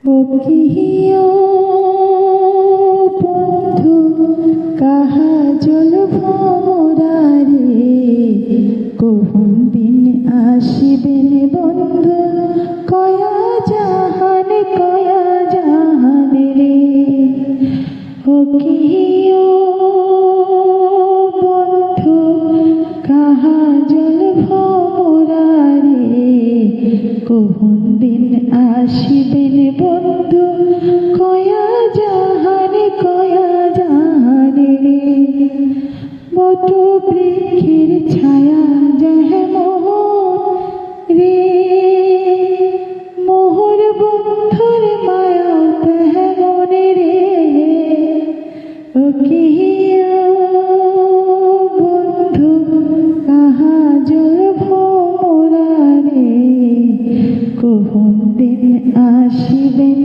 ও কিহিও বন্ধু কাহা জল ভমরারে, কোন দিন আসিবেন বন্ধু কয়া জাহানে রে। ও কিহিও বন্ধু কাহা জল ভমরারে, কোন দিন আসিবেন বন্ধু কয়া জাহানে রে। বট বৃক্ষের ছায়া যেমন রে, মোহর বন্ধুর মায়া তেমন রে। ও কিহিও বন্ধু কাহা জল ভমরারে, কোন দিন আসিবেন